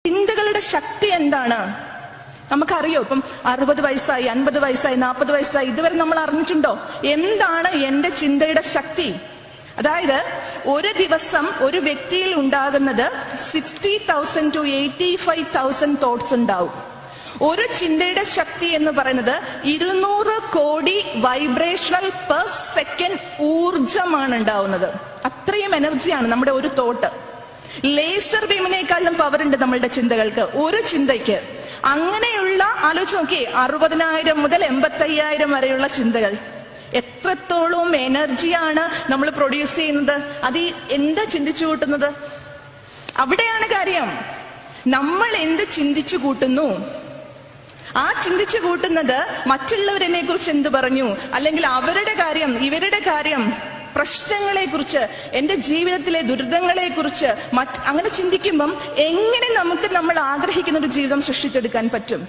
ചിന്തകളുടെ ശക്തി എന്താണ് നമുക്കറിയോ? ഇപ്പം 60 വയസ്സായി, 50 വയസ്സായി, 40 വയസ്സായി, ഇതുവരെ നമ്മൾ അറിഞ്ഞിട്ടുണ്ടോ എന്താണ് എന്റെ ചിന്തയുടെ ശക്തി? അതായത് ഒരു ദിവസം ഒരു വ്യക്തിയിൽ ഉണ്ടാകുന്നത് 60,000 to 85,000 തോട്ട്സ് ഉണ്ടാവും. ഒരു ചിന്തയുടെ ശക്തി എന്ന് പറയുന്നത് 200 കോടി വൈബ്രേഷണൽ പെർ സെക്കൻഡ് ഊർജമാണ് ഉണ്ടാവുന്നത്. അത്രയും എനർജിയാണ് നമ്മുടെ ഒരു തോട്ട്. ലേസർ ബീമിനേക്കാളും പവർ ഉണ്ട് നമ്മളുടെ ചിന്തകൾക്ക്, ഒരു ചിന്തയ്ക്ക്. അങ്ങനെയുള്ള ആലോചിച്ച് നോക്കിയേ, 60,000 മുതൽ 85,000 വരെയുള്ള ചിന്തകൾ. എത്രത്തോളം എനർജിയാണ് നമ്മൾ പ്രൊഡ്യൂസ് ചെയ്യുന്നത്? അത് എന്താ ചിന്തിച്ചു കൂട്ടുന്നത്? അവിടെയാണ് കാര്യം. നമ്മൾ എന്ത് ചിന്തിച്ചു കൂട്ടുന്നു? ആ ചിന്തിച്ചു കൂട്ടുന്നത് മറ്റുള്ളവരെന്നെ കുറിച്ച് എന്ത് പറഞ്ഞു, അല്ലെങ്കിൽ അവരുടെ കാര്യം, ഇവരുടെ കാര്യം, പ്രശ്നങ്ങളെ കുറിച്ച്, എന്റെ ജീവിതത്തിലെ ദുരിതങ്ങളെ കുറിച്ച് അങ്ങനെ ചിന്തിക്കുമ്പം എങ്ങനെ നമുക്ക് നമ്മൾ ആഗ്രഹിക്കുന്ന ഒരു ജീവിതം സൃഷ്ടിച്ചെടുക്കാൻ പറ്റും?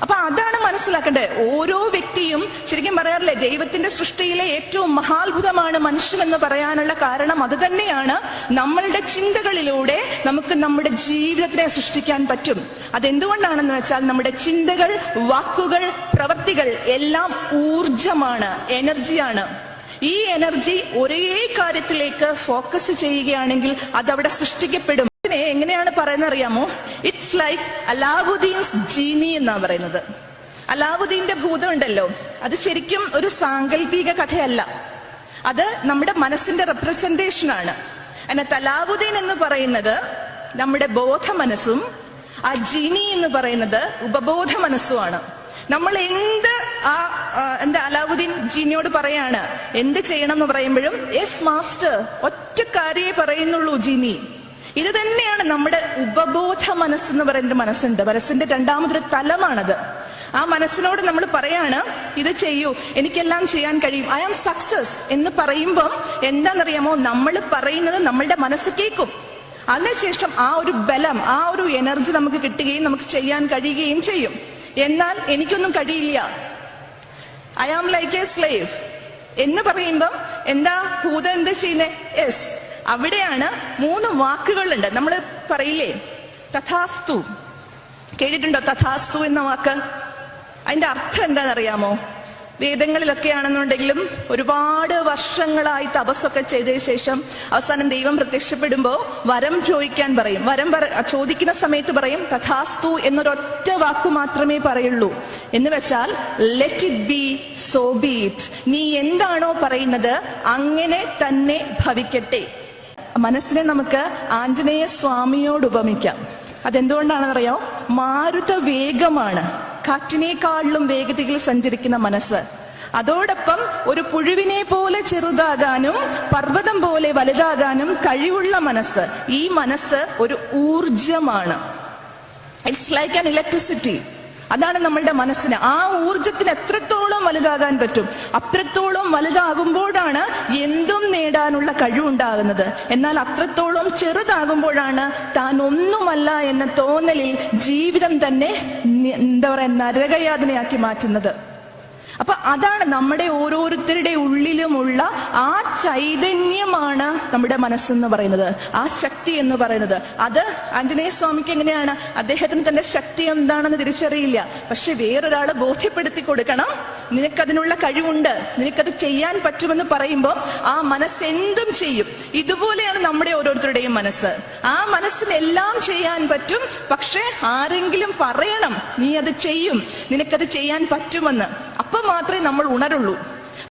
അപ്പൊ അതാണ് മനസ്സിലാക്കേണ്ടത്. ഓരോ വ്യക്തിയും, ശരിക്കും പറയാറില്ലേ, ദൈവത്തിന്റെ സൃഷ്ടിയിലെ ഏറ്റവും മഹാത്ഭുതമാണ് മനുഷ്യൻ എന്ന് പറയാനുള്ള കാരണം അത് തന്നെയാണ്. നമ്മളുടെ ചിന്തകളിലൂടെ നമുക്ക് നമ്മുടെ ജീവിതത്തിനെ സൃഷ്ടിക്കാൻ പറ്റും. അതെന്തുകൊണ്ടാണെന്ന് വെച്ചാൽ നമ്മുടെ ചിന്തകൾ, വാക്കുകൾ, പ്രവൃത്തികൾ എല്ലാം ഊർജമാണ്, എനർജിയാണ്. ഈ എനർജി ഒരേ കാര്യത്തിലേക്ക് ഫോക്കസ് ചെയ്യുകയാണെങ്കിൽ അതവിടെ സൃഷ്ടിക്കപ്പെടും. എങ്ങനെയാണ് പറയുന്നത് അറിയാമോ? ഇറ്റ്സ് ലൈക്ക് അലാവുദ്ദീൻസ് ജീനി എന്നാ പറയുന്നത്. അലാവുദ്ദീന്റെ ഭൂതം ഉണ്ടല്ലോ, അത് ശരിക്കും ഒരു സാങ്കല്പിക കഥയല്ല, അത് നമ്മുടെ മനസ്സിന്റെ റെപ്രസെന്റേഷൻ ആണ്. അതിനകത്ത് അലാവുദ്ദീൻ എന്ന് പറയുന്നത് നമ്മുടെ ബോധ മനസ്സും ആ ജീനി എന്ന് പറയുന്നത് ഉപബോധ മനസ്സുമാണ്. നമ്മൾ എന്താ അലാവുദ്ദീൻ ജീനിയോട് പറയാണ് എന്ത് ചെയ്യണം എന്ന് പറയുമ്പോഴും യെസ് മാസ്റ്റർ, ഒറ്റ കാര്യേ പറയുന്നുള്ളൂ ജീനി. ഇത് തന്നെയാണ് നമ്മുടെ ഉപബോധ മനസ്സെന്ന് പറയുന്ന മനസ്സുണ്ട്. മനസ്സിന്റെ രണ്ടാമതൊരു തലമാണത്. ആ മനസ്സിനോട് നമ്മൾ പറയാണ് ഇത് ചെയ്യൂ, എനിക്കെല്ലാം ചെയ്യാൻ കഴിയും, ഐ ആം സക്സസ് എന്ന് പറയുമ്പം എന്താണെന്നറിയാമോ? നമ്മൾ പറയുന്നത് നമ്മളുടെ മനസ്സ് കേൾക്കും. അതിനുശേഷം ആ ഒരു ബലം, ആ ഒരു എനർജി നമുക്ക് കിട്ടുകയും നമുക്ക് ചെയ്യാൻ കഴിയുകയും ചെയ്യും. എന്നാൽ എനിക്കൊന്നും കഴിയില്ല, I am like a slave എന്ന് പറയുമ്പം എന്താ ഭൂതം എന്താ ചെയ്യുന്നേ? യെസ്, അവിടെയാണ് 3 വാക്കുകളുണ്ട്. നമ്മൾ പറയില്ലേ തഥാസ്തു, കേട്ടിട്ടുണ്ടോ തഥാസ്തു എന്ന വാക്ക്? അതിന്റെ അർത്ഥം എന്താണെന്നറിയാമോ? വേദങ്ങളിലൊക്കെ ആണെന്നുണ്ടെങ്കിലും ഒരുപാട് വർഷങ്ങളായി തപസ്സൊക്കെ ചെയ്തതിനു ശേഷം അവസാനം ദൈവം പ്രത്യക്ഷപ്പെടുമ്പോ വരം ചോദിക്കാൻ പറയും. വരം ചോദിക്കുന്ന സമയത്ത് പറയും തഥാസ്തു എന്നൊരൊറ്റ വാക്കു മാത്രമേ പറയുള്ളൂ. എന്ന് വെച്ചാൽ let it be, so B it. നീ എന്താണോ പറയുന്നത് അങ്ങനെ തന്നെ ഭവിക്കട്ടെ. മനസ്സിനെ നമുക്ക് ആഞ്ജനേയ സ്വാമിയോട് ഉപമിക്കാം. അതെന്തുകൊണ്ടാണെന്നറിയോ? മാരുത വേഗമാണ്, കാറ്റിനേക്കാളിലും വേഗതയിൽ സഞ്ചരിക്കുന്ന മനസ്സ്. അതോടൊപ്പം ഒരു പുഴുവിനെ പോലെ ചെറുതാകാനും പർവ്വതം പോലെ വലുതാകാനും കഴിവുള്ള മനസ്സ്. ഈ മനസ്സ് ഒരു ഊർജമാണ്. It's like an electricity. അതാണ് നമ്മളുടെ മനസ്സിന്. ആ ഊർജത്തിന് എത്രത്തോളം വലുതാകാൻ പറ്റും, അത്രത്തോളം വലുതാകുമ്പോഴാണ് എന്തും നേടാനുള്ള കഴിവുണ്ടാകുന്നത്. എന്നാൽ അത്രത്തോളം ചെറുതാകുമ്പോഴാണ് താൻ ഒന്നുമല്ല എന്ന തോന്നലിൽ ജീവിതം തന്നെ എന്താ പറയാ നരകയാതനയാക്കി മാറ്റുന്നത്. അപ്പൊ അതാണ് നമ്മുടെ ഓരോരുത്തരുടെ ഉള്ളിലുമുള്ള ആ ചൈതന്യമാണ് നമ്മുടെ മനസ്സെന്ന് പറയുന്നത്, ആ ശക്തി എന്ന് പറയുന്നത്. അത് ആഞ്ജനേയ സ്വാമിക്ക് എങ്ങനെയാണ്? അദ്ദേഹത്തിന് തന്റെ ശക്തി എന്താണെന്ന് തിരിച്ചറിയില്ല. പക്ഷെ വേറൊരാള് ബോധ്യപ്പെടുത്തി കൊടുക്കണം, നിനക്കതിനുള്ള കഴിവുണ്ട്, നിനക്കത് ചെയ്യാൻ പറ്റുമെന്ന് പറയുമ്പോൾ ആ മനസ്സ് എന്തും ചെയ്യും. ഇതുപോലെയാണ് നമ്മുടെ ഓരോരുത്തരുടെയും മനസ്സ്. ആ മനസ്സിന് എല്ലാം ചെയ്യാൻ പറ്റും, പക്ഷെ ആരെങ്കിലും പറയണം നീ അത് ചെയ്യും, നിനക്കത് ചെയ്യാൻ പറ്റുമെന്ന്. അപ്പൊ മാത്രമേ നമ്മൾ ഉണരുള്ളൂ.